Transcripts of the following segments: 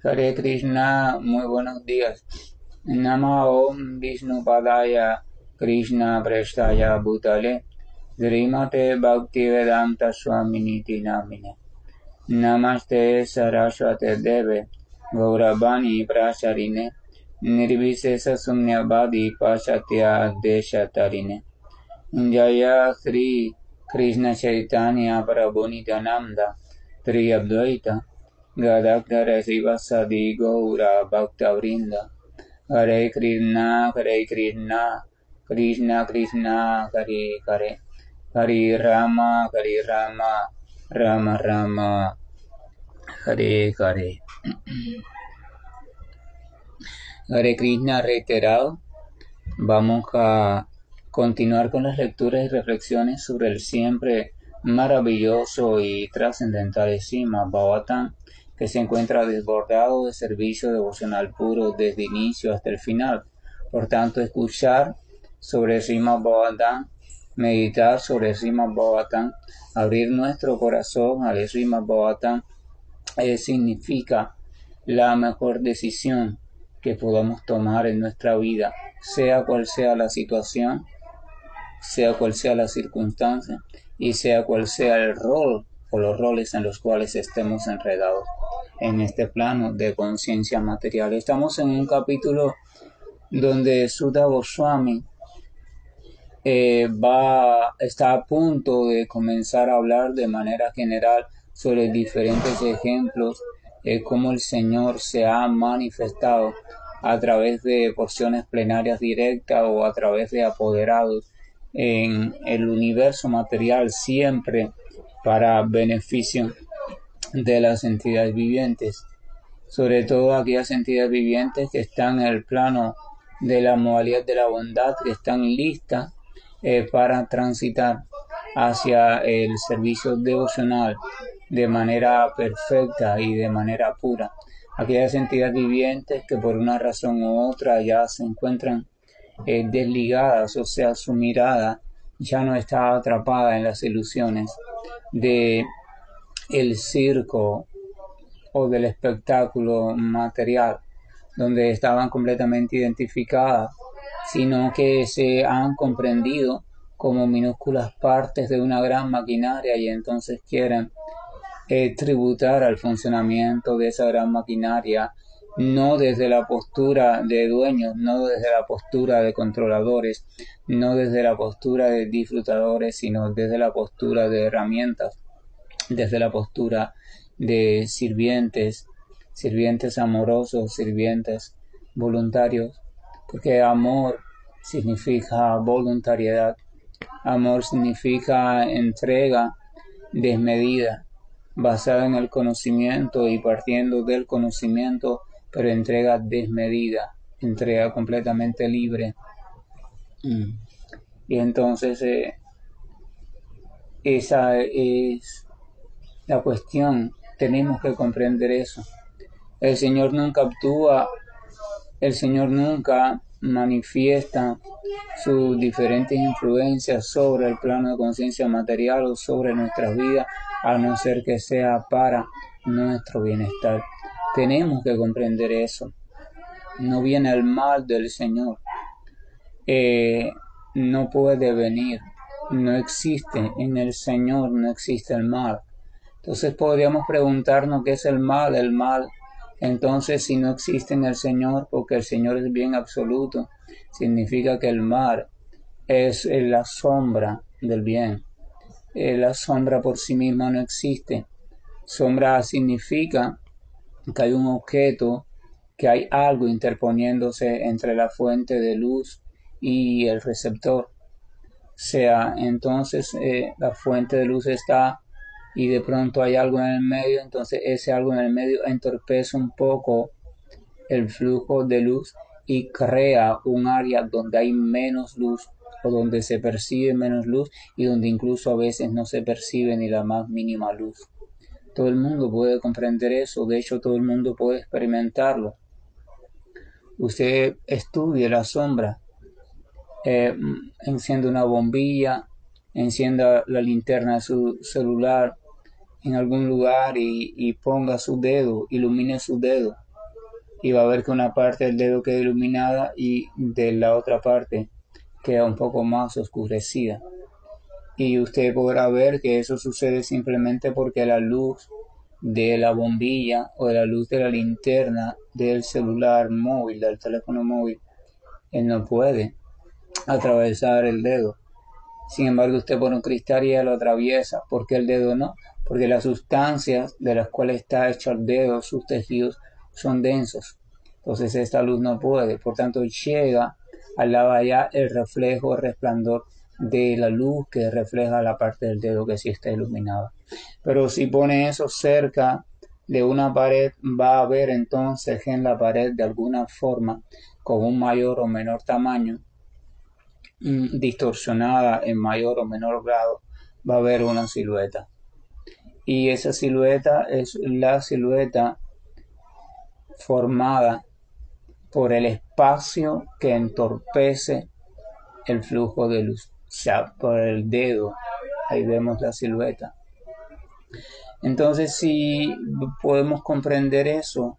Hare Krishna, muy buenos días. Nama Om Vishnu Padaya Krishna Prestaya Bhutale Srimate Bhaktivedanta Swaminiti Namine Namaste Saraswate Deve Gauravani Pracharine Nirvisesa Sunyavadi Pasatya Deshatarine Jaya Sri Krishna Chaitanya Prabhu Nityananda Tri Advaita Gadadhara Sivasadi Gaura Bhaktavrinda Hare Krishna Krishna Krishna Hare Hare Hare Rama Rama Rama Hare Hare. Hare Krishna reiterado. Vamos a continuar con las lecturas y reflexiones sobre el siempre maravilloso y trascendental Srimad Bhagavatam, que se encuentra desbordado de servicio devocional puro desde inicio hasta el final. Por tanto, escuchar sobre Srimad Bhagavatam, meditar sobre Srimad Bhagavatam, abrir nuestro corazón al Srimad Bhagavatam, significa la mejor decisión que podamos tomar en nuestra vida, sea cual sea la situación, sea cual sea la circunstancia y sea cual sea el rol o los roles en los cuales estemos enredados en este plano de conciencia material. Estamos en un capítulo donde Sutta Goswami está a punto de comenzar a hablar de manera general sobre diferentes ejemplos, cómo el Señor se ha manifestado a través de porciones plenarias directas o a través de apoderados en el universo material, siempre para beneficio de las entidades vivientes, sobre todo aquellas entidades vivientes que están en el plano de la modalidad de la bondad, que están listas para transitar hacia el servicio devocional de manera perfecta y de manera pura. Aquellas entidades vivientes que por una razón u otra ya se encuentran desligadas, o sea, su mirada ya no está atrapada en las ilusiones de el circo o del espectáculo material, donde estaban completamente identificadas, sino que se han comprendido como minúsculas partes de una gran maquinaria y entonces quieren tributar al funcionamiento de esa gran maquinaria, no desde la postura de dueños, no desde la postura de controladores, no desde la postura de disfrutadores, sino desde la postura de herramientas, desde la postura de sirvientes amorosos, sirvientes voluntarios, porque amor significa voluntariedad, amor significa entrega desmedida, basada en el conocimiento y partiendo del conocimiento, pero entrega desmedida, entrega completamente libre. Y entonces esa es la cuestión, tenemos que comprender eso. El Señor nunca actúa, el Señor nunca manifiesta sus diferentes influencias sobre el plano de conciencia material o sobre nuestras vidas, a no ser que sea para nuestro bienestar. Tenemos que comprender eso. No viene el mal del Señor. No puede venir. No existe. En el Señor no existe el mal. Entonces podríamos preguntarnos qué es el mal. El mal, entonces, si no existe en el Señor, porque el Señor es bien absoluto, significa que el mal es la sombra del bien. La sombra por sí misma no existe. Sombra significa que hay un objeto, que hay algo interponiéndose entre la fuente de luz y el receptor. O sea, entonces la fuente de luz está y de pronto hay algo en el medio, entonces ese algo en el medio entorpece un poco el flujo de luz y crea un área donde hay menos luz o donde se percibe menos luz y donde incluso a veces no se percibe ni la más mínima luz. Todo el mundo puede comprender eso, de hecho todo el mundo puede experimentarlo. Usted estudie la sombra, enciende una bombilla, encienda la linterna de su celular en algún lugar y ponga su dedo, ilumine su dedo y va a ver que una parte del dedo queda iluminada y de la otra parte queda un poco más oscurecida. Y usted podrá ver que eso sucede simplemente porque la luz de la bombilla o de la luz de la linterna del celular móvil, del teléfono móvil, él no puede atravesar el dedo. Sin embargo, usted pone un cristal y ya lo atraviesa. ¿Por qué el dedo no? Porque las sustancias de las cuales está hecho el dedo, sus tejidos, son densos. Entonces esta luz no puede. Por tanto, llega al lado allá el reflejo, el resplandor de la luz que refleja la parte del dedo que sí está iluminada. Pero si pone eso cerca de una pared, va a ver entonces en la pared de alguna forma, con un mayor o menor tamaño, distorsionada en mayor o menor grado, va a haber una silueta. Y esa silueta es la silueta formada por el espacio que entorpece el flujo de luz. O sea, por el dedo, ahí vemos la silueta. Entonces, si podemos comprender eso,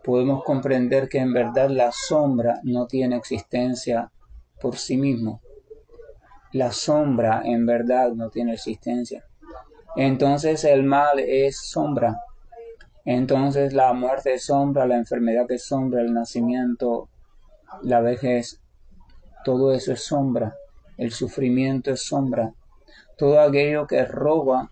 podemos comprender que en verdad la sombra no tiene existencia por sí mismo. La sombra en verdad no tiene existencia. Entonces el mal es sombra. Entonces la muerte es sombra, la enfermedad es sombra, el nacimiento, la vejez, todo eso es sombra. El sufrimiento es sombra. Todo aquello que roba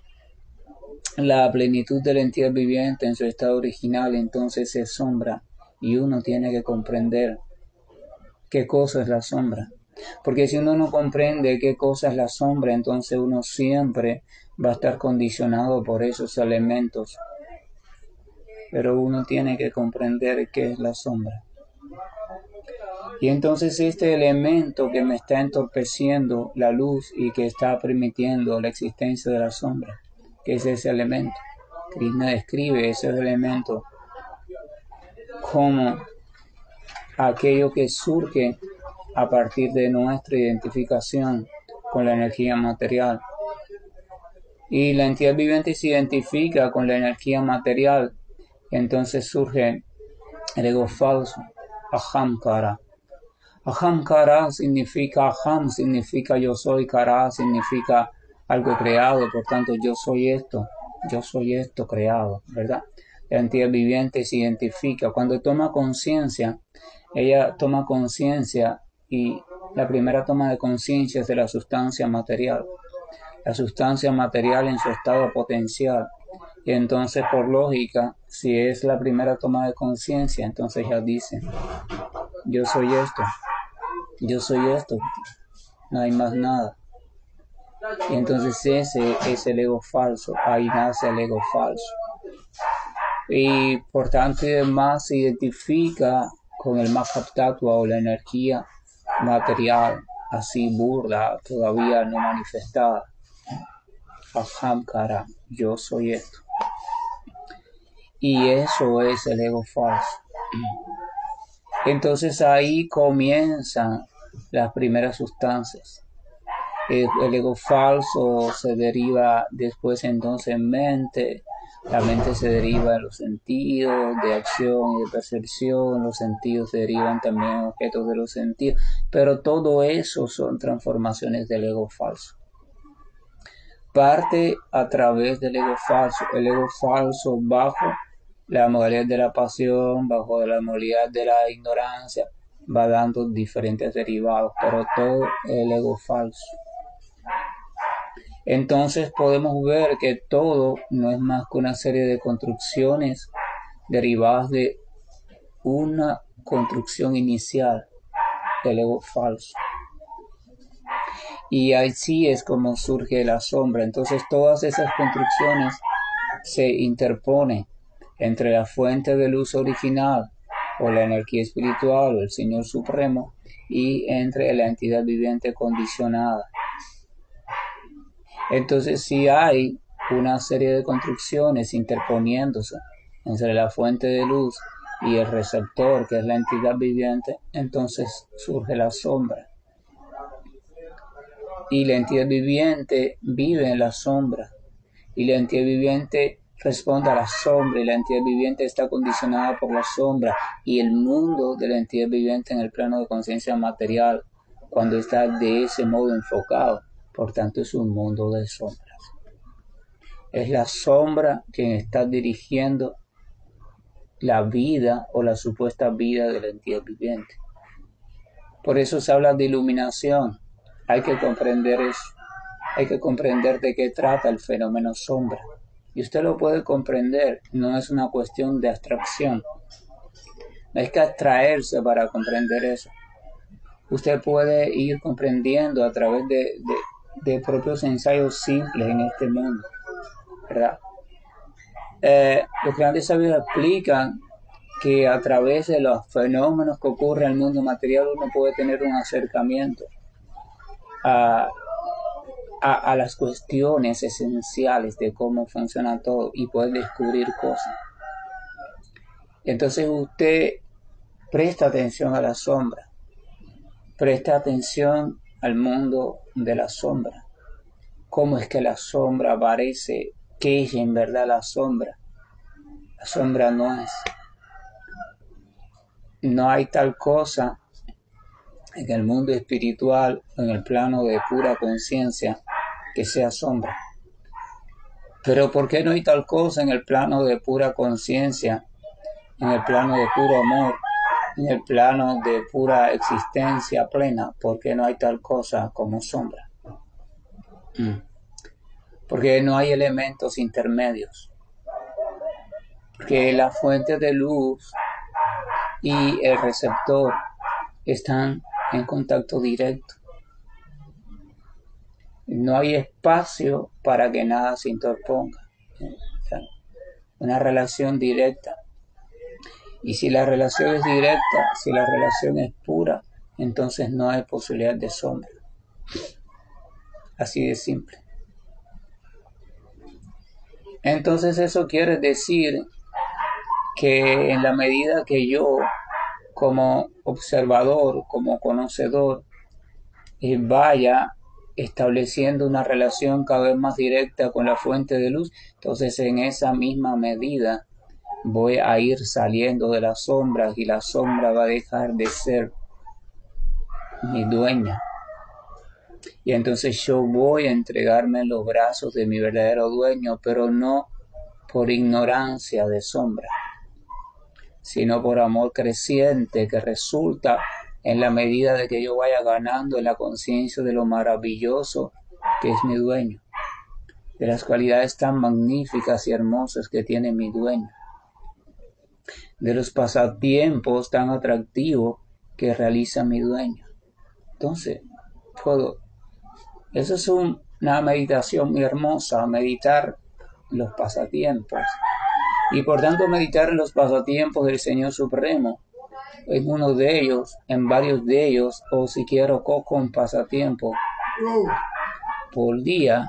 la plenitud de la entidad viviente en su estado original, entonces es sombra. Y uno tiene que comprender qué cosa es la sombra. Porque si uno no comprende qué cosa es la sombra, entonces uno siempre va a estar condicionado por esos elementos. Pero uno tiene que comprender qué es la sombra. Y entonces este elemento que me está entorpeciendo la luz y que está permitiendo la existencia de la sombra, ¿qué es ese elemento? Krishna describe ese elemento como aquello que surge a partir de nuestra identificación con la energía material. Y la entidad viviente se identifica con la energía material, entonces surge el ego falso, ahamkara. Ahamkara significa, aham significa yo soy, kara significa algo creado, por tanto yo soy esto creado, ¿verdad? La entidad viviente se identifica. Cuando toma conciencia, ella toma conciencia y la primera toma de conciencia es de la sustancia material. La sustancia material en su estado potencial. Y entonces, por lógica, si es la primera toma de conciencia, entonces ella dice, yo soy esto, no hay más nada. Y entonces ese es el ego falso, ahí nace el ego falso. Y por tanto, además se identifica con el Mahatattva o la energía material, así burda, todavía no manifestada. Ahamkara, yo soy esto. Y eso es el ego falso. Entonces ahí comienzan las primeras sustancias. El ego falso se deriva después entonces en mente. La mente se deriva de los sentidos, de acción y de percepción. Los sentidos se derivan también en objetos de los sentidos. Pero todo eso son transformaciones del ego falso. Parte a través del ego falso. El ego falso bajo la modalidad de la pasión, bajo la modalidad de la ignorancia, va dando diferentes derivados, pero todo el ego falso. Entonces podemos ver que todo no es más que una serie de construcciones derivadas de una construcción inicial, el ego falso. Y así es como surge la sombra. Entonces todas esas construcciones se interponen entre la fuente de luz original o la energía espiritual o el Señor Supremo y entre la entidad viviente condicionada. Entonces si hay una serie de construcciones interponiéndose entre la fuente de luz y el receptor, que es la entidad viviente, entonces surge la sombra. Y la entidad viviente vive en la sombra. Y la entidad viviente responde a la sombra y la entidad viviente está condicionada por la sombra y el mundo de la entidad viviente en el plano de conciencia material, cuando está de ese modo enfocado, por tanto es un mundo de sombras. Es la sombra quien está dirigiendo la vida o la supuesta vida de la entidad viviente. Por eso se habla de iluminación. Hay que comprender eso. Hay que comprender de qué trata el fenómeno sombra. Y usted lo puede comprender. No es una cuestión de abstracción. No hay que abstraerse para comprender eso. Usted puede ir comprendiendo a través de propios ensayos simples en este mundo, ¿verdad? Los grandes sabios explican que a través de los fenómenos que ocurren en el mundo material uno puede tener un acercamiento a las cuestiones esenciales de cómo funciona todo y poder descubrir cosas. Entonces usted presta atención a la sombra, presta atención al mundo de la sombra. ¿Cómo es que la sombra aparece? ¿Qué es en verdad la sombra? La sombra no es. No hay tal cosa en el mundo espiritual, en el plano de pura conciencia, que sea sombra. Pero ¿por qué no hay tal cosa en el plano de pura conciencia, en el plano de puro amor, en el plano de pura existencia plena? ¿Por qué no hay tal cosa como sombra? Porque no hay elementos intermedios. Porque la fuente de luz y el receptor están en contacto directo. No hay espacio para que nada se interponga. Una relación directa. Y si la relación es directa, si la relación es pura, entonces no hay posibilidad de sombra. Así de simple. Entonces eso quiere decir que en la medida que yo, como observador, como conocedor, vaya estableciendo una relación cada vez más directa con la fuente de luz, entonces en esa misma medida voy a ir saliendo de las sombras y la sombra va a dejar de ser mi dueña. Y entonces yo voy a entregarme en los brazos de mi verdadero dueño, pero no por ignorancia de sombra, sino por amor creciente que resulta en la medida de que yo vaya ganando en la conciencia de lo maravilloso que es mi dueño, de las cualidades tan magníficas y hermosas que tiene mi dueño, de los pasatiempos tan atractivos que realiza mi dueño. Entonces, eso es una meditación muy hermosa, meditar los pasatiempos. Y por tanto meditar en los pasatiempos del Señor Supremo, en uno de ellos, en varios de ellos, o si quiero con pasatiempo por día,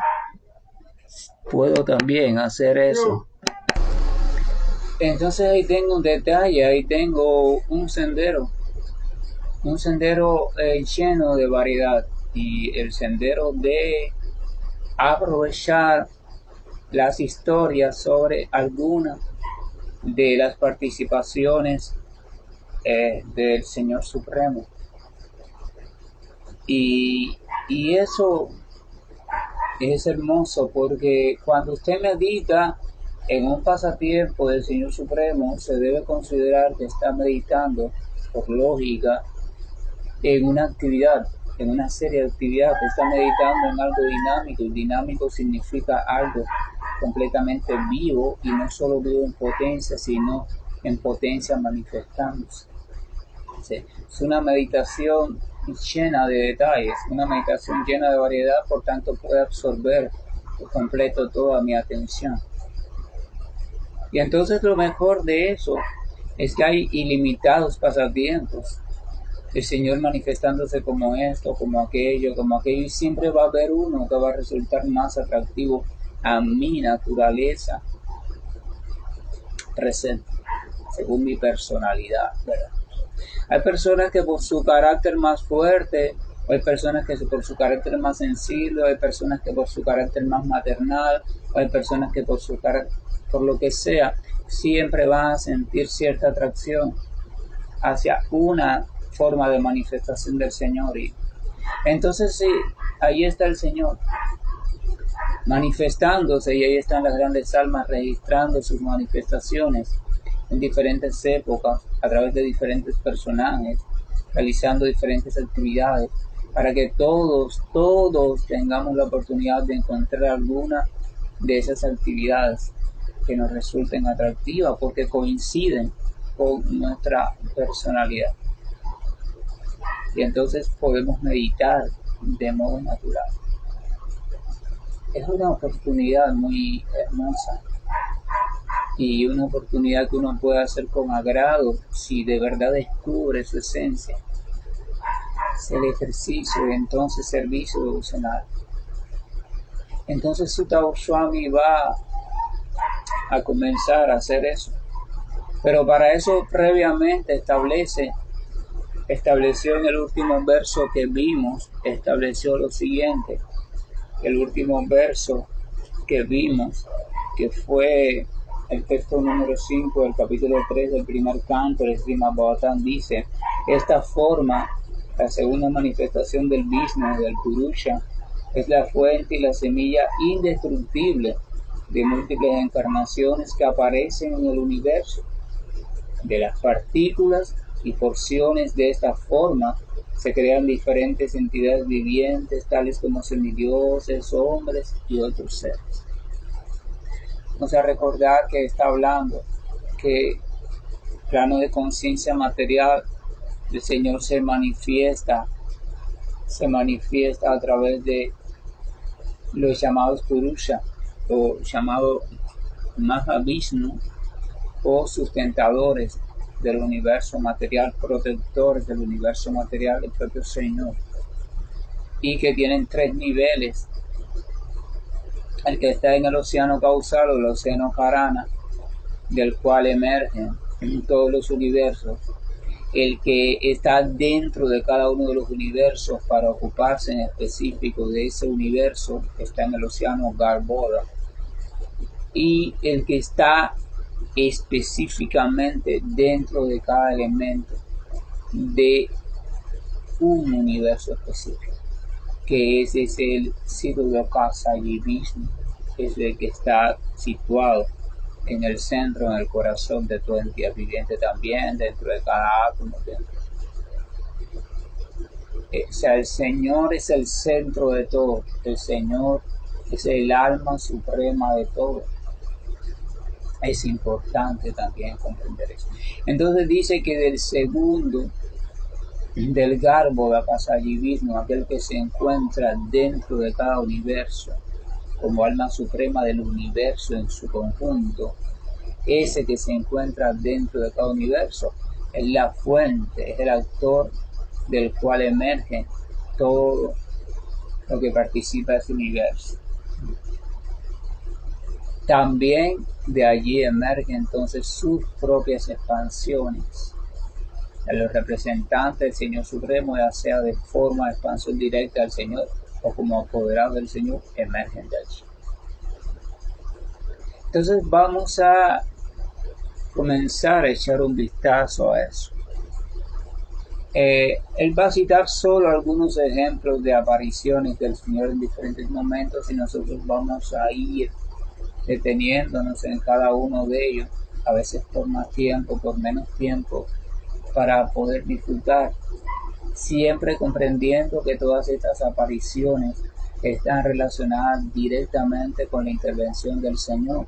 puedo también hacer eso. Entonces ahí tengo un detalle, ahí tengo un sendero lleno de variedad, y el sendero de aprovechar las historias sobre algunas de las participaciones del Señor Supremo. Y eso es hermoso, porque cuando usted medita en un pasatiempo del Señor Supremo, se debe considerar que está meditando, por lógica, en una actividad, en una serie de actividades, que está meditando en algo dinámico. Y dinámico significa algo completamente vivo, y no solo vivo en potencia, sino en potencia manifestándose. Sí. Es una meditación llena de detalles, una meditación llena de variedad, por tanto puede absorber por completo toda mi atención. Y entonces lo mejor de eso es que hay ilimitados pasatiempos. El Señor manifestándose como esto, como aquello, y siempre va a haber uno que va a resultar más atractivo a mi naturaleza presente, según mi personalidad, ¿verdad? Hay personas que por su carácter más fuerte, o hay personas que por su carácter más sensible, o hay personas que por su carácter más maternal, o hay personas que por su carácter por lo que sea, siempre van a sentir cierta atracción hacia una forma de manifestación del Señor. Y entonces sí, ahí está el Señor manifestándose, y ahí están las grandes almas registrando sus manifestaciones en diferentes épocas, a través de diferentes personajes, realizando diferentes actividades, para que todos tengamos la oportunidad de encontrar alguna de esas actividades que nos resulten atractivas, porque coinciden con nuestra personalidad. Y entonces podemos meditar de modo natural. Es una oportunidad muy hermosa y una oportunidad que uno puede hacer con agrado si de verdad descubre su esencia. Es el ejercicio y entonces servicio devocional. Entonces Sutta Goswami va a comenzar a hacer eso. Pero para eso previamente estableció en el último verso que vimos, estableció lo siguiente. El último verso que vimos, que fue el texto número 5 del capítulo 3 del primer canto del Srimad Bhagavatam, dice: esta forma, la segunda manifestación del Vishnu, del Purusha, es la fuente y la semilla indestructible de múltiples encarnaciones que aparecen en el universo. De las partículas y porciones de esta forma se crean diferentes entidades vivientes, tales como semidioses, hombres y otros seres. Vamos a recordar que está hablando que el plano de conciencia material del Señor se manifiesta a través de los llamados Purusha, o llamado Mahavishnu, o sustentadores del universo material, protectores del universo material, el propio Señor, y que tienen 3 niveles: el que está en el océano causal o el océano Karana, del cual emergen todos los universos; el que está dentro de cada uno de los universos para ocuparse en específico de ese universo, que está en el océano Garbhoda; y el que está específicamente dentro de cada elemento de un universo específico, que es el Siddhokasa Vishnu, es el que está situado en el centro, en el corazón de toda entidad viviente, también dentro de cada átomo. O sea, el Señor es el centro de todo, el Señor es el alma suprema de todo. Es importante también comprender eso. Entonces dice que del segundo, del Garbhoda Vishnu, aquel que se encuentra dentro de cada universo, como alma suprema del universo en su conjunto, ese que se encuentra dentro de cada universo es la fuente, es el actor del cual emerge todo lo que participa de ese universo. También de allí emergen entonces sus propias expansiones. Los representantes del Señor Supremo, ya sea de forma de expansión directa al Señor o como apoderados del Señor, emergen de allí. Entonces vamos a comenzar a echar un vistazo a eso. Él va a citar solo algunos ejemplos de apariciones del Señor en diferentes momentos, y nosotros vamos a ir deteniéndonos en cada uno de ellos, a veces por más tiempo, por menos tiempo, para poder disfrutar, siempre comprendiendo que todas estas apariciones están relacionadas directamente con la intervención del Señor.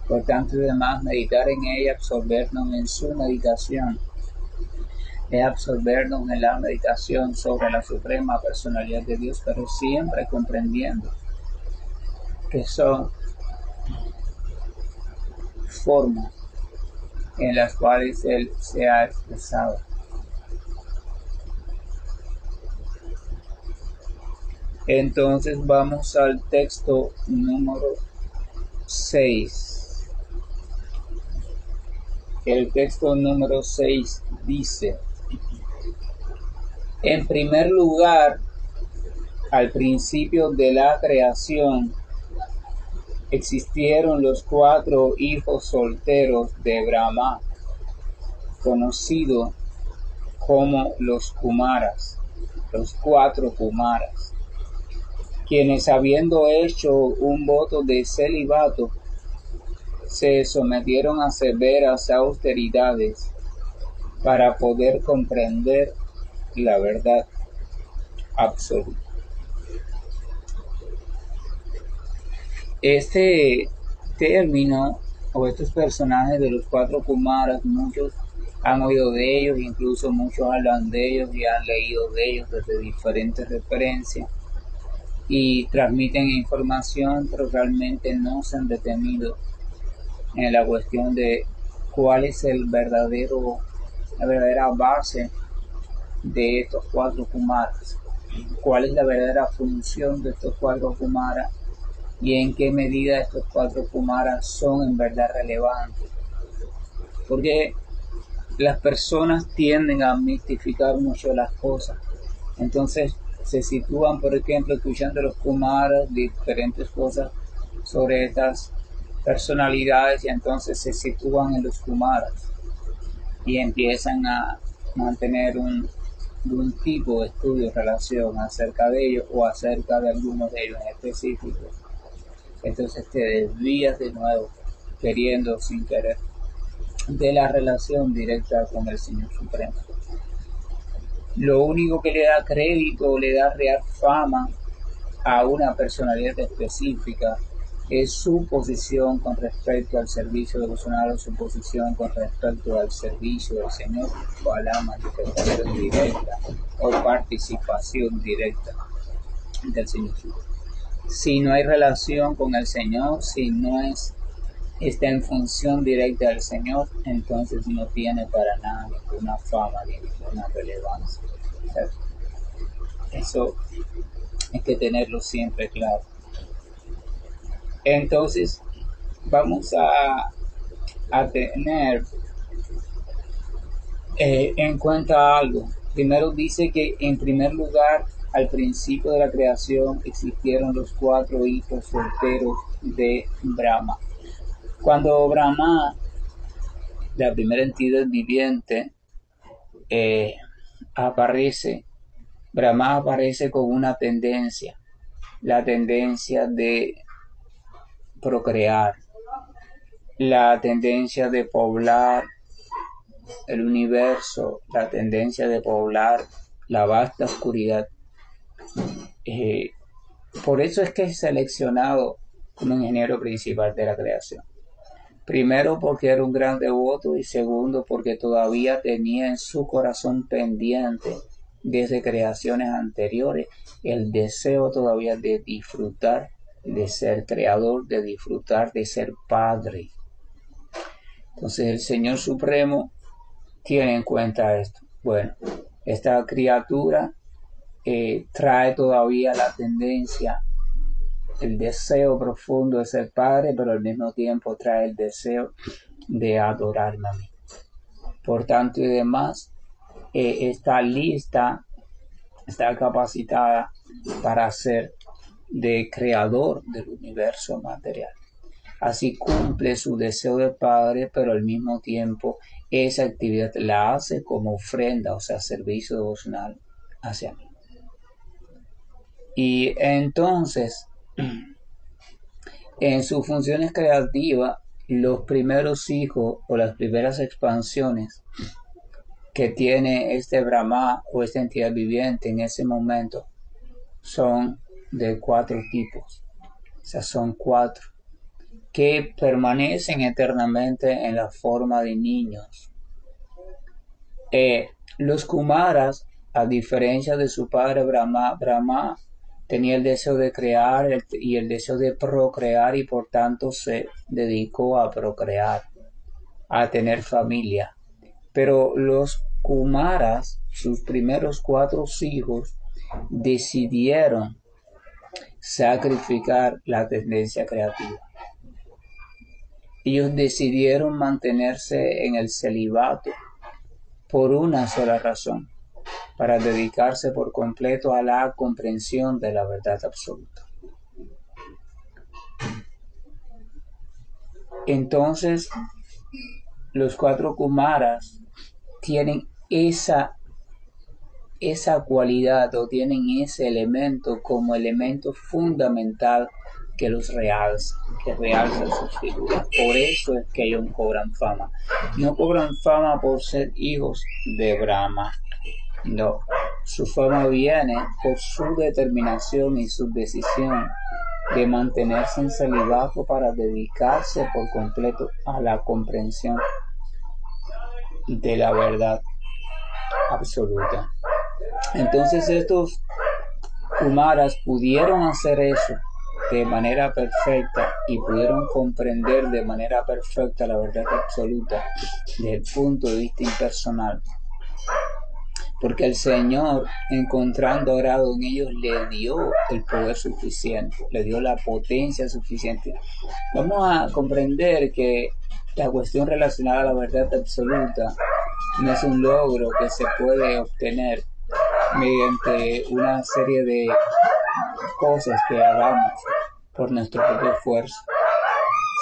Por tanto, además, meditar en ella, absorbernos en su meditación, es absorbernos en la meditación sobre la suprema personalidad de Dios, pero siempre comprendiendo que son formas en las cuales Él se ha expresado. Entonces vamos al texto número 6. El texto número 6 dice: en primer lugar, al principio de la creación, existieron los 4 hijos solteros de Brahma, conocidos como los Kumaras, los 4 Kumaras, quienes habiendo hecho un voto de celibato, se sometieron a severas austeridades para poder comprender la verdad absoluta. Este término o estos personajes de los 4 Kumaras, muchos han oído de ellos, incluso muchos hablan de ellos y han leído de ellos desde diferentes referencias y transmiten información, pero realmente no se han detenido en la cuestión de cuál es la verdadera base de estos 4 Kumaras, cuál es la verdadera función de estos 4 Kumaras y en qué medida estos 4 Kumaras son en verdad relevantes. Porque las personas tienden a mistificar mucho las cosas. Entonces se sitúan, por ejemplo, escuchando los Kumaras, diferentes cosas sobre estas personalidades y entonces se sitúan en los Kumaras y empiezan a mantener un tipo de estudio, relación acerca de ellos o acerca de algunos de ellos en específico. Entonces te desvías de nuevo, queriendo sin querer, de la relación directa con el Señor Supremo. Lo único que le da crédito, le da real fama a una personalidad específica es su posición con respecto al servicio devocional o su posición con respecto al servicio del Señor o a la manifestación directa o participación directa del Señor. Si no hay relación con el Señor, si no está en función directa del Señor, entonces no tiene para nada ninguna fama ni ninguna relevancia. Eso hay que tenerlo siempre claro. Entonces vamos a tener en cuenta algo. Primero dice que en primer lugar, al principio de la creación existieron los 4 hijos solteros de Brahma. Cuando Brahma, la primera entidad viviente, Brahma aparece con una tendencia, la tendencia de procrear, la tendencia de poblar el universo, la tendencia de poblar la vasta oscuridad. Por eso es que es seleccionado como ingeniero principal de la creación. Primero porque era un gran devoto y segundo porque todavía tenía en su corazón pendiente desde creaciones anteriores el deseo todavía de disfrutar de ser creador, de disfrutar de ser padre. Entonces el Señor Supremo tiene en cuenta esto. Bueno, esta criatura trae todavía la tendencia, el deseo profundo de ser padre, pero al mismo tiempo trae el deseo de adorarme a mí. Por tanto y demás, está lista, está capacitada para ser de creador del universo material. Así cumple su deseo de padre, pero al mismo tiempo esa actividad la hace como ofrenda, o sea, servicio devocional hacia mí. Y entonces, en sus funciones creativas, los primeros hijos o las primeras expansiones que tiene este Brahma o esta entidad viviente en ese momento son de 4 tipos. O sea, son 4 que permanecen eternamente en la forma de niños. Los Kumaras, a diferencia de su padre Brahma tenía el deseo de crear y el deseo de procrear y por tanto se dedicó a procrear, a tener familia. Pero los Kumaras, sus primeros 4 hijos, decidieron sacrificar la tendencia creativa. Ellos decidieron mantenerse en el celibato por una sola razón, para dedicarse por completo a la comprensión de la verdad absoluta. Entonces, los 4 Kumaras tienen esa cualidad o tienen ese elemento como elemento fundamental que los realza, que realza sus figuras. Por eso es que ellos cobran fama. No cobran fama por ser hijos de Brahma. No, su fama viene por su determinación y su decisión de mantenerse en celibato para dedicarse por completo a la comprensión de la verdad absoluta. Entonces estos Kumaras pudieron hacer eso de manera perfecta y pudieron comprender de manera perfecta la verdad absoluta desde el punto de vista impersonal, porque el Señor, encontrando agrado en ellos, le dio el poder suficiente, le dio la potencia suficiente. Vamos a comprender que la cuestión relacionada a la verdad absoluta no es un logro que se puede obtener mediante una serie de cosas que hagamos por nuestro propio esfuerzo.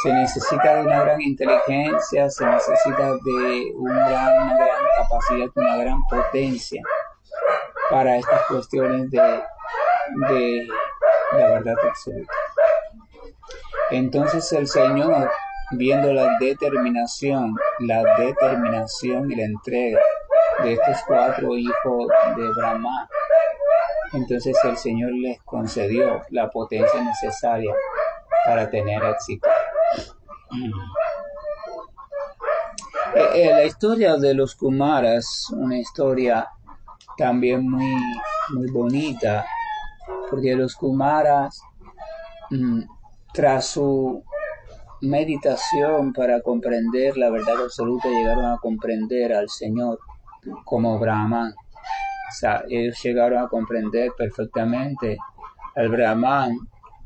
Se necesita de una gran inteligencia, se necesita de una gran capacidad, una gran potencia para estas cuestiones de la verdad absoluta. Entonces el Señor, viendo la determinación y la entrega de estos 4 hijos de Brahma, entonces el Señor les concedió la potencia necesaria para tener éxito. La historia de los Kumaras, una historia también muy bonita, porque los Kumaras, tras su meditación para comprender la verdad absoluta, llegaron a comprender al Señor como Brahman. O sea, ellos llegaron a comprender perfectamente al Brahman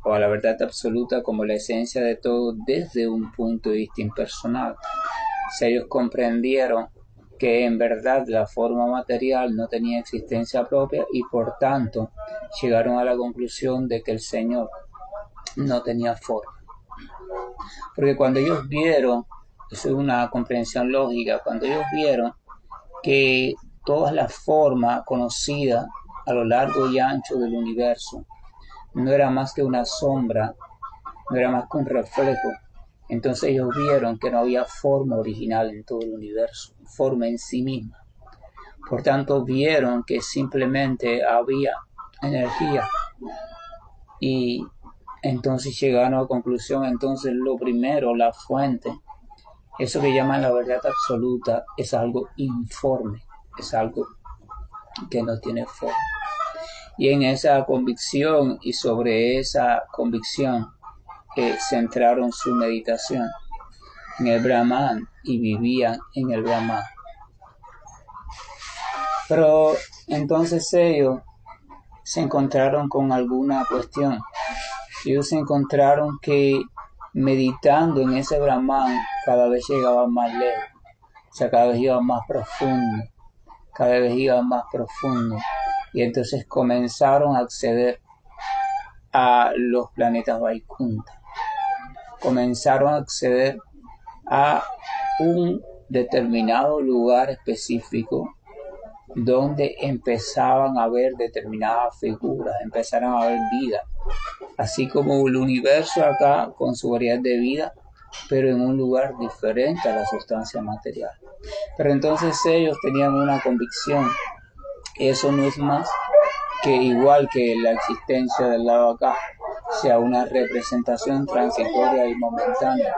o a la verdad absoluta como la esencia de todo desde un punto de vista impersonal. O sea, ellos comprendieron que en verdad la forma material no tenía existencia propia y por tanto llegaron a la conclusión de que el Señor no tenía forma. Porque cuando ellos vieron, eso es una comprensión lógica, cuando ellos vieron que toda la forma conocida a lo largo y ancho del universo no era más que una sombra, no era más que un reflejo, entonces ellos vieron que no había forma original en todo el universo, forma en sí misma. Por tanto, vieron que simplemente había energía y entonces llegaron a la conclusión, entonces lo primero, la fuente, eso que llaman la verdad absoluta, es algo informe, es algo que no tiene forma. Y en esa convicción y sobre esa convicción centraron su meditación en el Brahman y vivían en el Brahman. Pero entonces ellos se encontraron con alguna cuestión. Ellos se encontraron que meditando en ese Brahman cada vez llegaban más lejos, o sea, cada vez iban más profundo, cada vez iban más profundo. Y entonces comenzaron a acceder a los planetas Vaikunta. Comenzaron a acceder a un determinado lugar específico donde empezaban a ver determinadas figuras, empezaron a ver vida, así como el universo acá con su variedad de vida, pero en un lugar diferente a la sustancia material. Pero entonces ellos tenían una convicción, eso no es más que igual que la existencia del lado acá sea una representación transitoria y momentánea,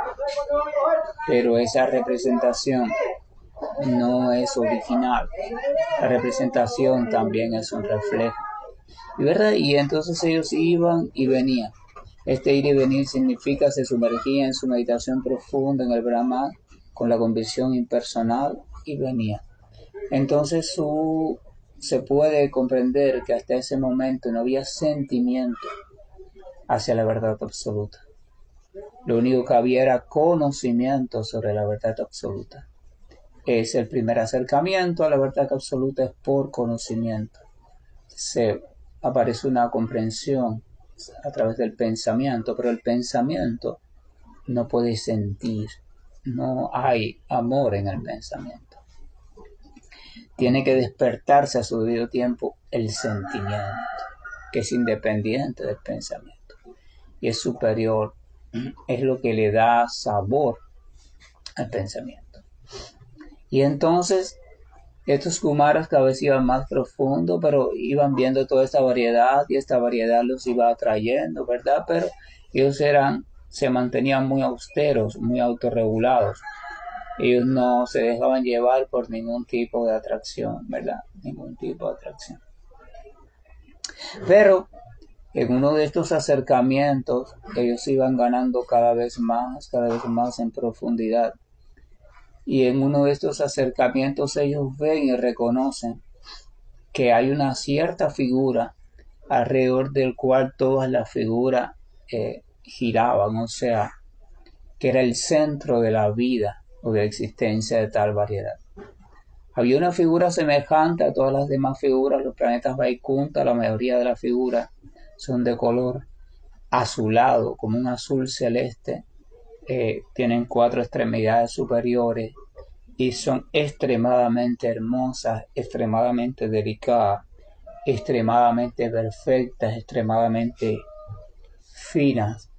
pero esa representación no es original, la representación también es un reflejo, ¿verdad? Y entonces ellos iban y venían. Este ir y venir significa se sumergía en su meditación profunda en el Brahman con la convicción impersonal y venía. Entonces se puede comprender que hasta ese momento no había sentimiento hacia la verdad absoluta. Lo único que había era conocimiento sobre la verdad absoluta. Es el primer acercamiento a la verdad absoluta, es por conocimiento. Se aparece una comprensión a través del pensamiento, pero el pensamiento no puede sentir, no hay amor en el pensamiento. Tiene que despertarse a su debido tiempo el sentimiento, que es independiente del pensamiento y es superior, es lo que le da sabor al pensamiento. Y entonces estos kumaras cada vez iban más profundo, pero iban viendo toda esta variedad y esta variedad los iba atrayendo, ¿verdad? Pero ellos se mantenían muy austeros, muy autorregulados. Ellos no se dejaban llevar por ningún tipo de atracción, ¿verdad? Ningún tipo de atracción. Pero en uno de estos acercamientos, ellos iban ganando cada vez más en profundidad. Y en uno de estos acercamientos ellos ven y reconocen que hay una cierta figura alrededor del cual todas las figuras giraban, o sea, que era el centro de la vida o de la existencia de tal variedad. Había una figura semejante a todas las demás figuras, los planetas Vaikunta, la mayoría de las figuras son de color azulado, como un azul celeste, tienen 4 extremidades superiores y son extremadamente hermosas, extremadamente delicadas, extremadamente perfectas, extremadamente finas,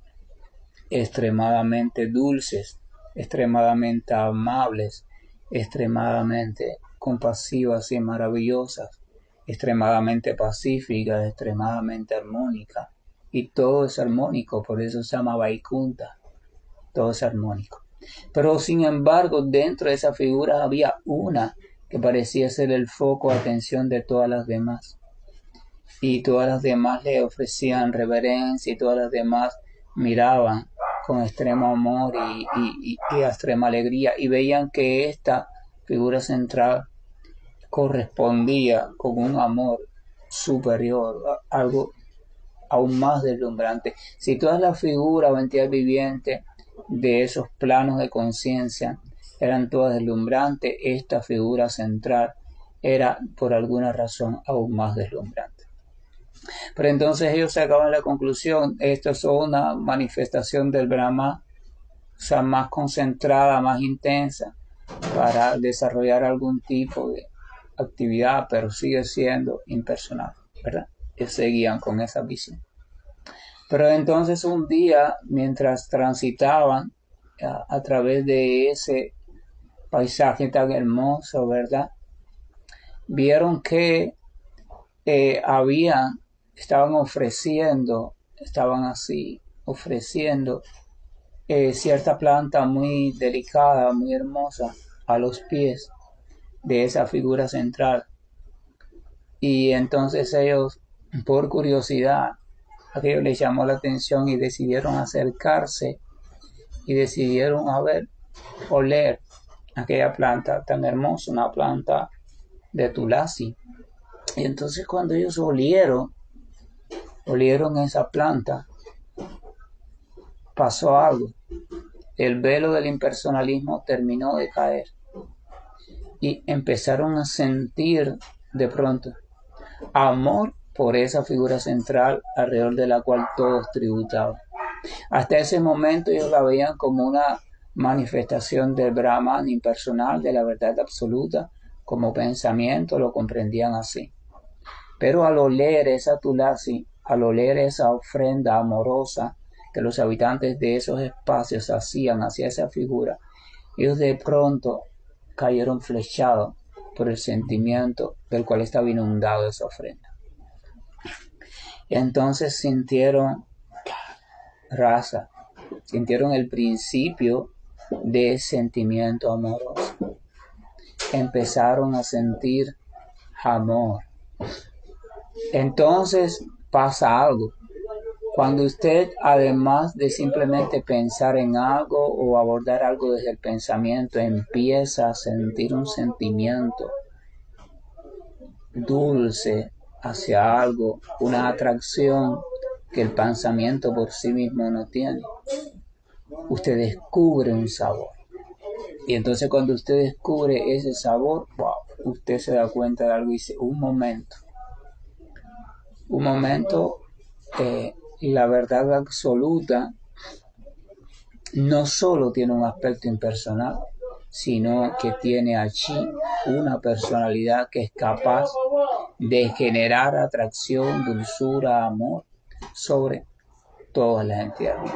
extremadamente dulces, extremadamente amables, extremadamente compasivas y maravillosas, extremadamente pacíficas, extremadamente armónicas. Y todo es armónico, por eso se llama Vaikunta, todo es armónico. Pero sin embargo, dentro de esa figura había una que parecía ser el foco de atención de todas las demás. Y todas las demás le ofrecían reverencia y todas las demás miraban con extremo amor y extrema alegría y veían que esta figura central correspondía con un amor superior, algo aún más deslumbrante. Si todas las figuras o entidades vivientes de esos planos de conciencia eran todas deslumbrantes, esta figura central era por alguna razón aún más deslumbrante. Pero entonces ellos sacaban la conclusión, esto es una manifestación del Brahma, o sea, más concentrada, más intensa, para desarrollar algún tipo de actividad, pero sigue siendo impersonal, ¿verdad? Ellos seguían con esa visión. Pero entonces un día, mientras transitaban a través de ese paisaje tan hermoso, ¿verdad? Vieron que estaban ofreciendo cierta planta muy delicada, muy hermosa a los pies de esa figura central. Y entonces ellos, por curiosidad, aquello les llamó la atención y decidieron acercarse y decidieron oler aquella planta tan hermosa, una planta de tulasi. Y entonces cuando ellos olieron esa planta, pasó algo. El velo del impersonalismo terminó de caer y empezaron a sentir de pronto amor por esa figura central alrededor de la cual todos tributaban. Hasta ese momento ellos la veían como una manifestación del Brahman impersonal, de la verdad absoluta, como pensamiento lo comprendían así. Pero al oler esa tulasi, al oler esa ofrenda amorosa que los habitantes de esos espacios hacían hacia esa figura, ellos de pronto cayeron flechados por el sentimiento del cual estaba inundado esa ofrenda. Entonces sintieron rasa, sintieron el principio de sentimiento amoroso. Empezaron a sentir amor. Entonces pasa algo. Cuando usted, además de simplemente pensar en algo o abordar algo desde el pensamiento, empieza a sentir un sentimiento dulce hacia algo, una atracción que el pensamiento por sí mismo no tiene, usted descubre un sabor. Y entonces cuando usted descubre ese sabor, wow, usted se da cuenta de algo y dice, un momento, la verdad absoluta no solo tiene un aspecto impersonal, sino que tiene allí una personalidad que es capaz de generar atracción, dulzura, amor sobre todas las entidades.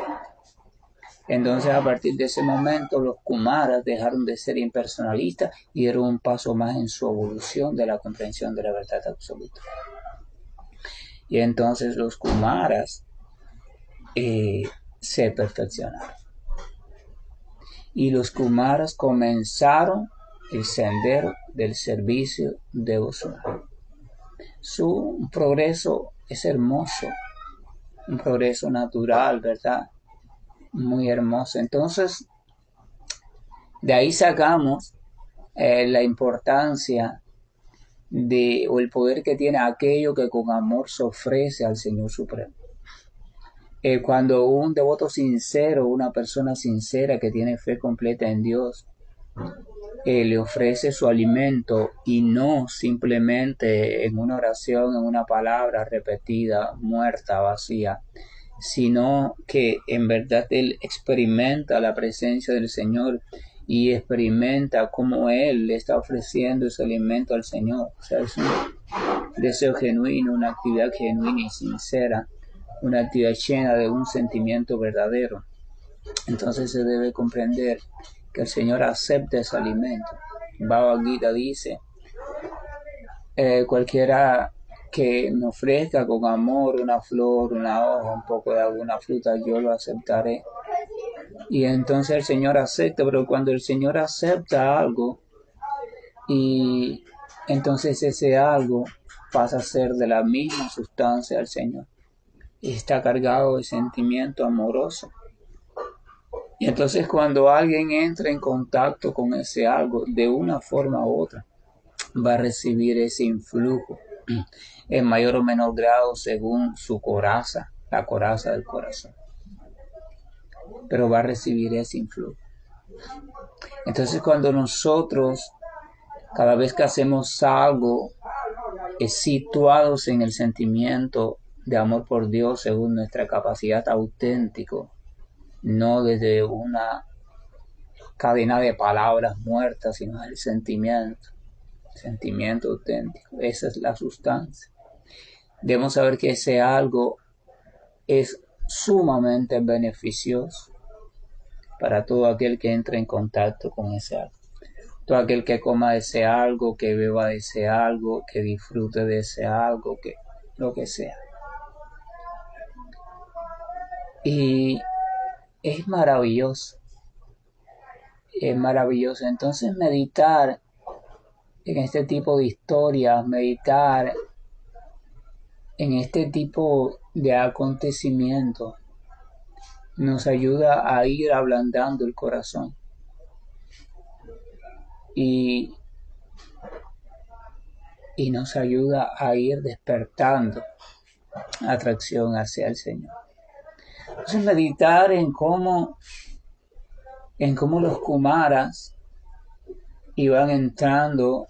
Entonces, a partir de ese momento, los Kumaras dejaron de ser impersonalistas y dieron un paso más en su evolución de la comprensión de la verdad absoluta. Y entonces los Kumaras se perfeccionaron. Y los Kumaras comenzaron el sendero del servicio devocional. Su progreso es hermoso, un progreso natural, ¿verdad? Muy hermoso. Entonces, de ahí sacamos la importancia o el poder que tiene aquello que con amor se ofrece al Señor Supremo. Cuando un devoto sincero, una persona sincera que tiene fe completa en Dios, le ofrece su alimento y no simplemente en una oración, en una palabra repetida, muerta, vacía, sino que en verdad él experimenta la presencia del Señor y experimenta cómo él le está ofreciendo ese alimento al Señor. O sea, es un deseo genuino, una actividad genuina y sincera, una actividad llena de un sentimiento verdadero. Entonces se debe comprender que el Señor acepta ese alimento. Bhagavad Gita dice, cualquiera que me ofrezca con amor una flor, una hoja, un poco de alguna fruta, yo lo aceptaré. Y entonces el Señor acepta, pero cuando el Señor acepta algo, y entonces ese algo pasa a ser de la misma sustancia del Señor. Y está cargado de sentimiento amoroso. Y entonces cuando alguien entra en contacto con ese algo, de una forma u otra, va a recibir ese influjo en mayor o menor grado según su coraza, la coraza del corazón. Pero va a recibir ese influjo. Entonces cuando nosotros, cada vez que hacemos algo, situados en el sentimiento de amor por Dios según nuestra capacidad auténtico, no desde una cadena de palabras muertas, sino el sentimiento auténtico. Esa es la sustancia. Debemos saber que ese algo es sumamente beneficioso para todo aquel que entre en contacto con ese algo. Todo aquel que coma de ese algo, que beba de ese algo, que disfrute de ese algo, que lo que sea. Y es maravilloso. Es maravilloso. Entonces meditar en este tipo de historias, meditar en este tipo de acontecimientos, nos ayuda a ir ablandando el corazón y nos ayuda a ir despertando atracción hacia el Señor. Entonces meditar en cómo los Kumaras iban entrando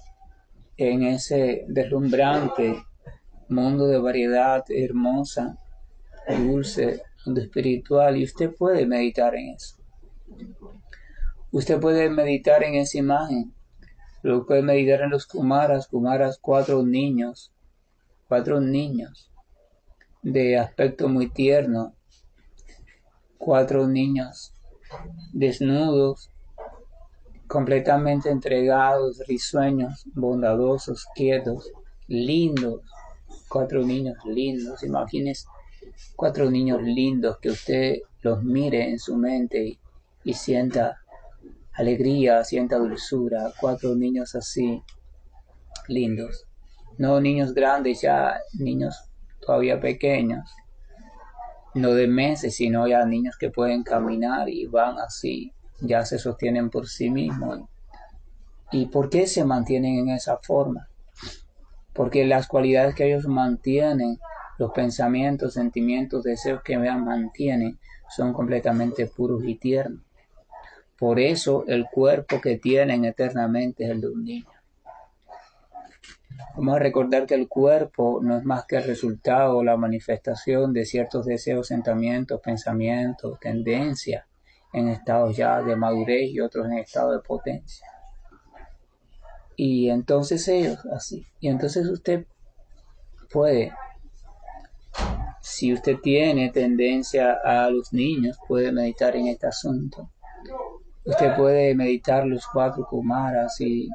en ese deslumbrante mundo de variedad hermosa, dulce, mundo espiritual, y usted puede meditar en eso. Usted puede meditar en esa imagen. Luego puede meditar en los Kumaras, cuatro niños de aspecto muy tierno, cuatro niños desnudos, completamente entregados, risueños, bondadosos, quietos, lindos, cuatro niños lindos. Imagínese cuatro niños lindos que usted los mire en su mente y sienta alegría, sienta dulzura. Cuatro niños así, lindos. No niños grandes ya, niños todavía pequeños. No de meses, sino ya niños que pueden caminar y van así, ya se sostienen por sí mismos. ¿Y por qué se mantienen en esa forma? Porque las cualidades que ellos mantienen, los pensamientos, sentimientos, deseos que mantienen, son completamente puros y tiernos. Por eso el cuerpo que tienen eternamente es el de un niño. Vamos a recordar que el cuerpo no es más que el resultado o la manifestación de ciertos deseos, sentimientos, pensamientos, tendencias en estado ya de madurez y otros en estado de potencia. Y entonces ellos así. Y entonces usted puede, si usted tiene tendencia a los niños, puede meditar en este asunto. Usted puede meditar los 4 kumaras y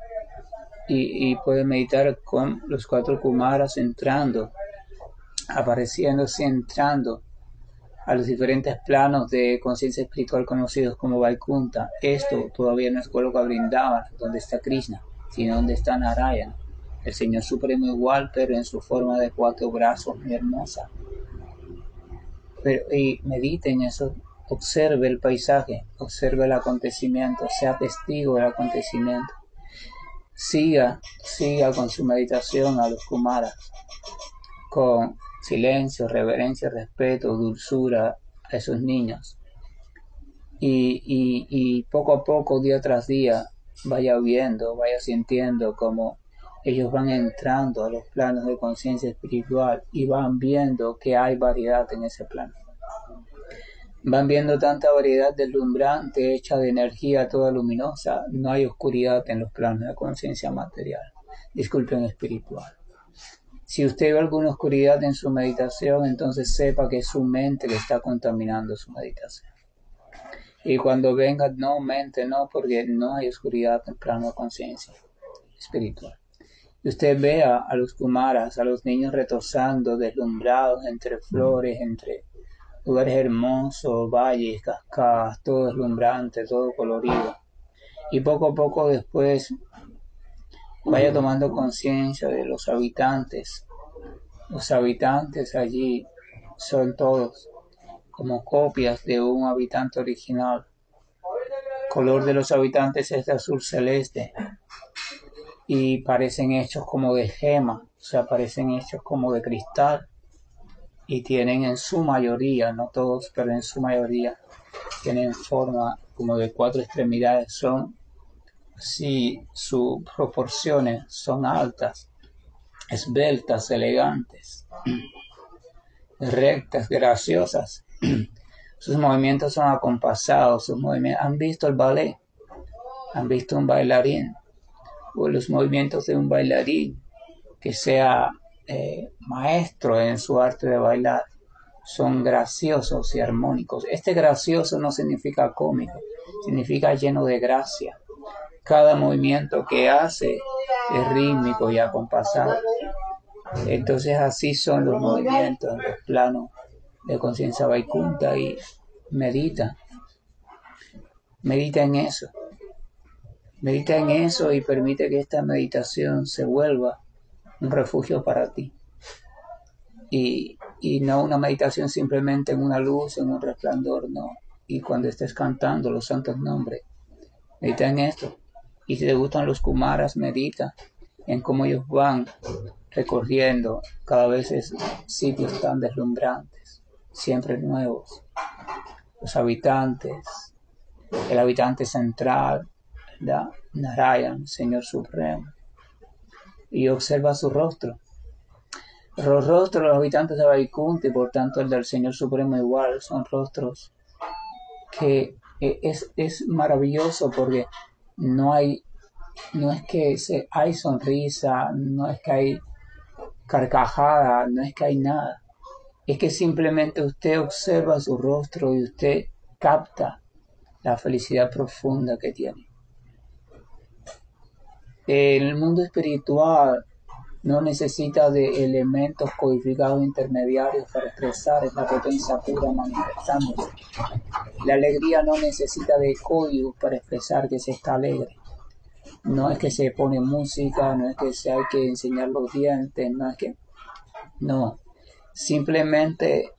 puede meditar con los 4 kumaras entrando, apareciéndose, entrando a los diferentes planos de conciencia espiritual conocidos como Vaikunta. Esto todavía no es Goloka Vrindavan, donde está Krishna, sino donde está Narayana, el Señor Supremo igual, pero en su forma de 4 brazos, muy hermosa. Y medite en eso, observe el paisaje, observe el acontecimiento, sea testigo del acontecimiento. Siga con su meditación a los kumaras, con silencio, reverencia, respeto, dulzura a esos niños. Y poco a poco, día tras día, vaya viendo, vaya sintiendo cómo ellos van entrando a los planos de conciencia espiritual y van viendo que hay variedad en ese plano. Van viendo tanta variedad deslumbrante, hecha de energía toda luminosa. No hay oscuridad en los planos de conciencia material. Disculpen, espiritual. Si usted ve alguna oscuridad en su meditación, entonces sepa que es su mente que está contaminando su meditación. Y cuando venga, no, mente, no, porque no hay oscuridad en el plano de conciencia espiritual. Y usted vea a los kumaras, a los niños retozando, deslumbrados entre flores, entre lugares hermosos, valles, cascadas, todo deslumbrante, todo colorido. Y poco a poco después vaya tomando conciencia de los habitantes. Los habitantes allí son todos como copias de un habitante original. El color de los habitantes es de azul celeste y parecen hechos como de gema, o sea, parecen hechos como de cristal. Y tienen en su mayoría, no todos, pero en su mayoría, tienen forma como de 4 extremidades. Son, sí, sus proporciones son altas, esbeltas, elegantes, rectas, graciosas. Sus movimientos son acompasados, sus movimientos. ¿Han visto el ballet? ¿Han visto un bailarín? O los movimientos de un bailarín que sea maestro en su arte de bailar, son graciosos y armónicos. Este gracioso no significa cómico, significa lleno de gracia. Cada movimiento que hace es rítmico y acompasado. Entonces así son los movimientos en los planos de conciencia Vaikunta. Y medita en eso. Medita en eso y permite que esta meditación se vuelva un refugio para ti. Y no una meditación simplemente en una luz, en un resplandor, no. Y cuando estés cantando los santos nombres, medita en esto. Y si te gustan los kumaras, medita en cómo ellos van recorriendo cada vez sitios tan deslumbrantes, siempre nuevos. Los habitantes, el habitante central, ¿verdad? Narayan, Señor Supremo. Y observa su rostro. Los rostros de los habitantes de Vaikunta y por tanto el del Señor Supremo igual son rostros que es maravilloso porque no es que hay sonrisa, no es que hay carcajada, no es que hay nada. Es que simplemente usted observa su rostro y usted capta la felicidad profunda que tiene. El mundo espiritual no necesita de elementos codificados intermediarios para expresar esta potencia pura manifestándose. La alegría no necesita de códigos para expresar que se está alegre. No es que se pone música, no es que se hay que enseñar los dientes, no. Simplemente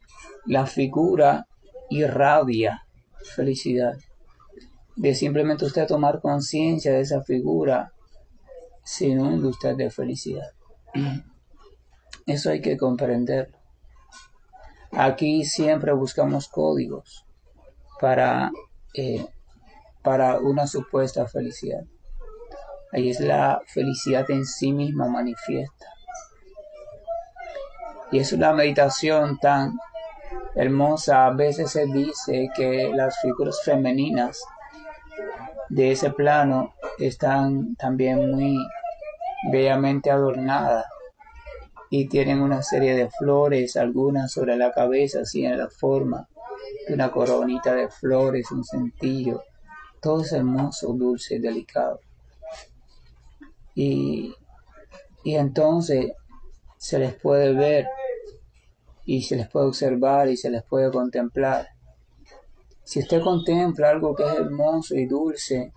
la figura irradia felicidad. De simplemente usted tomar conciencia de esa figura, se inunda usted de felicidad. Eso hay que comprenderlo. Aquí siempre buscamos códigos para una supuesta felicidad. Ahí es la felicidad en sí misma manifiesta. Y es una meditación tan hermosa. A veces se dice que las figuras femeninas de ese plano están también muy bellamente adornadas y tienen una serie de flores, algunas sobre la cabeza, así en la forma de una coronita de flores, un cintillo. Todo es hermoso, dulce, delicado. Y entonces se les puede ver y se les puede observar y se les puede contemplar. Si usted contempla algo que es hermoso y dulce,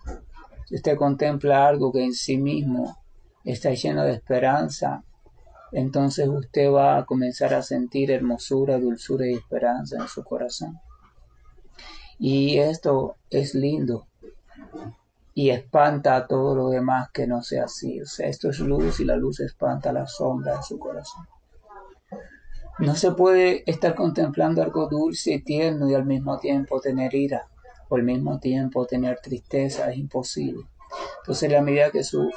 si usted contempla algo que en sí mismo está lleno de esperanza, entonces usted va a comenzar a sentir hermosura, dulzura y esperanza en su corazón. Y esto es lindo y espanta a todo lo demás que no sea así. O sea, esto es luz y la luz espanta la sombra de su corazón. No se puede estar contemplando algo dulce y tierno y al mismo tiempo tener ira o al mismo tiempo tener tristeza. Es imposible. Entonces, a la medida que su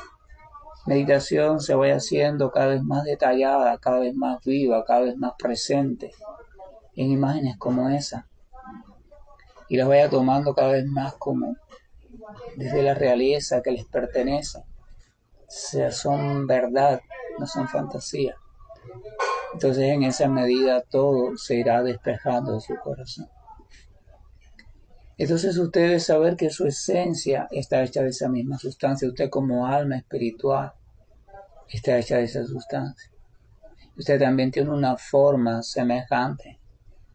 meditación se vaya haciendo cada vez más detallada, cada vez más viva, cada vez más presente en imágenes como esa, y las vaya tomando cada vez más como desde la realeza que les pertenece, o sea, son verdad, no son fantasía. Entonces en esa medida todo se irá despejando de su corazón. Entonces usted debe saber que su esencia está hecha de esa misma sustancia. Usted como alma espiritual está hecha de esa sustancia. Usted también tiene una forma semejante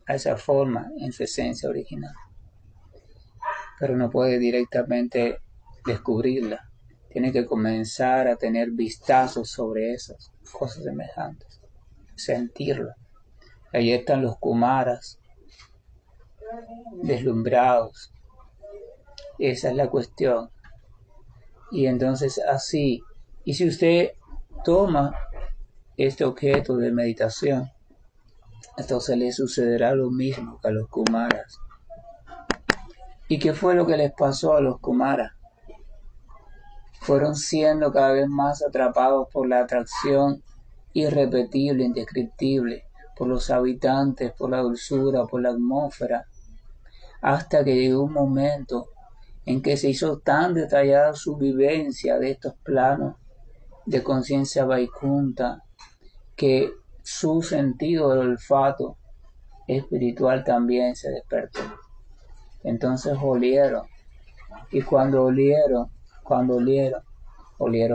a esa forma en su esencia original. Pero no puede directamente descubrirla. Tiene que comenzar a tener vistazos sobre esas cosas semejantes. Sentirlo. Allí están los kumaras, deslumbrados. Esa es la cuestión. Y entonces así, y si usted toma este objeto de meditación, entonces le sucederá lo mismo que a los kumaras. ¿Y qué fue lo que les pasó a los kumaras? Fueron siendo cada vez más atrapados por la atracción irrepetible, indescriptible, por los habitantes, por la dulzura, por la atmósfera, hasta que llegó un momento en que se hizo tan detallada su vivencia de estos planos de conciencia vaikunta que su sentido del olfato espiritual también se despertó. Entonces olieron, y cuando olieron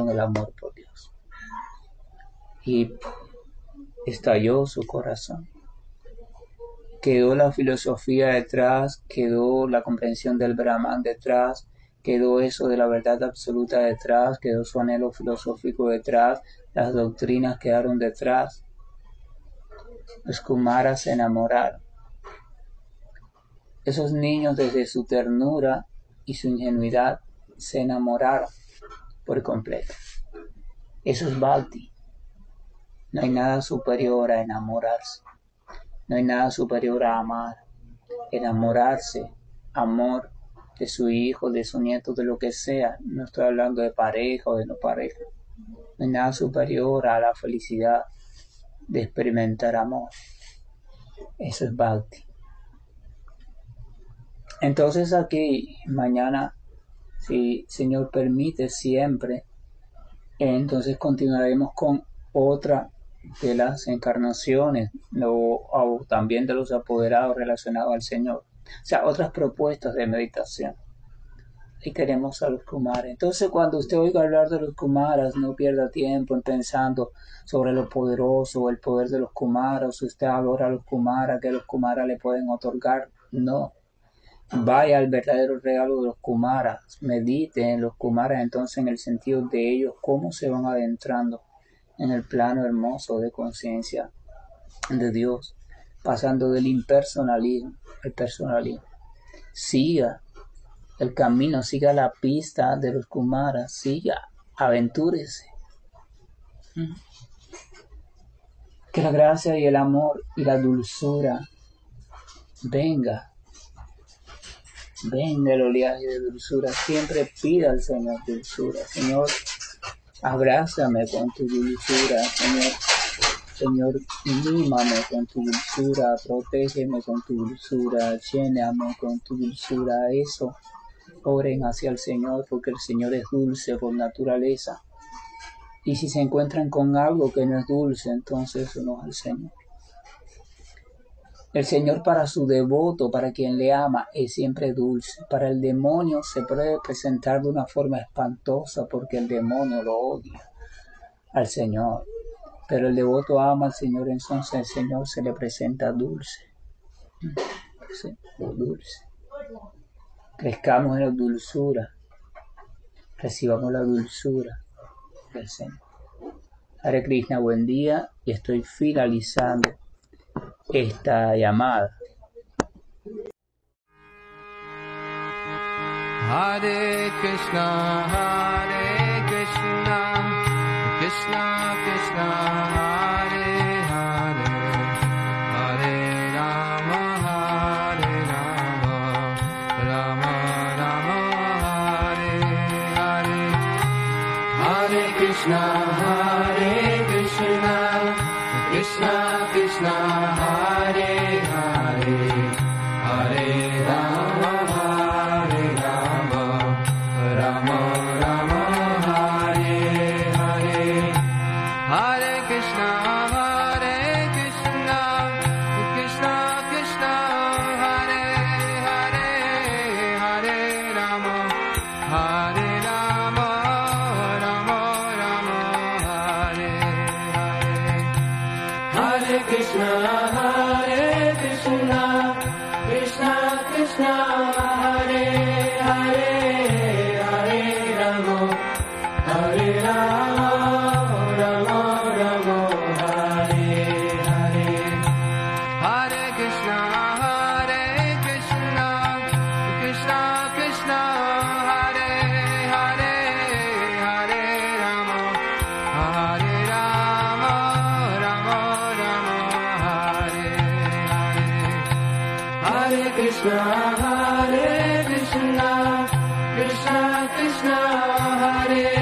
el amor por Dios. Y estalló su corazón. Quedó la filosofía detrás, quedó la comprensión del Brahman detrás, quedó eso de la verdad absoluta detrás, quedó su anhelo filosófico detrás, las doctrinas quedaron detrás. Los kumaras se enamoraron. Esos niños desde su ternura y su ingenuidad se enamoraron por completo. Eso es bhakti. No hay nada superior a enamorarse. No hay nada superior a amar. Enamorarse, amor de su hijo, de su nieto, de lo que sea. No estoy hablando de pareja o de no pareja. No hay nada superior a la felicidad de experimentar amor. Eso es bhakti. Entonces aquí, mañana, si el Señor permite siempre, entonces continuaremos con otra de las encarnaciones o también de los apoderados relacionados al Señor. O sea, otras propuestas de meditación. Y queremos a los kumaras. Entonces, cuando usted oiga hablar de los kumaras, no pierda tiempo en pensando sobre lo poderoso, el poder de los kumaras. Usted adora a los kumaras, que los kumaras le pueden otorgar. No. Vaya al verdadero regalo de los kumaras. Medite en los kumaras, entonces, en el sentido de ellos, cómo se van adentrando en el plano hermoso de conciencia de Dios, pasando del impersonalismo al personalismo. Siga el camino, siga la pista de los kumaras, siga, aventúrese. Que la gracia y el amor y la dulzura venga el oleaje de dulzura. Siempre pida al Señor dulzura. Señor, abrázame con tu dulzura, Señor. Señor, mímame con tu dulzura, protégeme con tu dulzura, lléname con tu dulzura. Eso, oren hacia el Señor, porque el Señor es dulce por naturaleza. Y si se encuentran con algo que no es dulce, entonces eso no es el Señor. El Señor para su devoto, para quien le ama, es siempre dulce. Para el demonio se puede presentar de una forma espantosa porque el demonio lo odia al Señor. Pero el devoto ama al Señor, entonces el Señor se le presenta dulce. Sí, dulce. Crezcamos en la dulzura. Recibamos la dulzura del Señor. Hare Krishna, buen día, y estoy finalizando esta llamada. Hare Krishna, Krishna Krishna, Hare Hare, Hare Rama, Rama Rama, Hare Hare. Hare Krishna, Krishna Krishna, Hare Hare, Hare Rama, Rama Rama, Hare Hare. Hare Krishna, Krishna Krishna, Hare Hare, Hare Rama, Rama Rama, Hare Hare. Hare Krishna, Krishna Krishna, Hare Hare, Hare Rama, Rama Rama, Hare Hare. Hare Krishna, Krishna Krishna, Hare Hare, Hare Rama, Rama Rama, Hare Hare. Hare Krishna, Krishna Krishna, Hare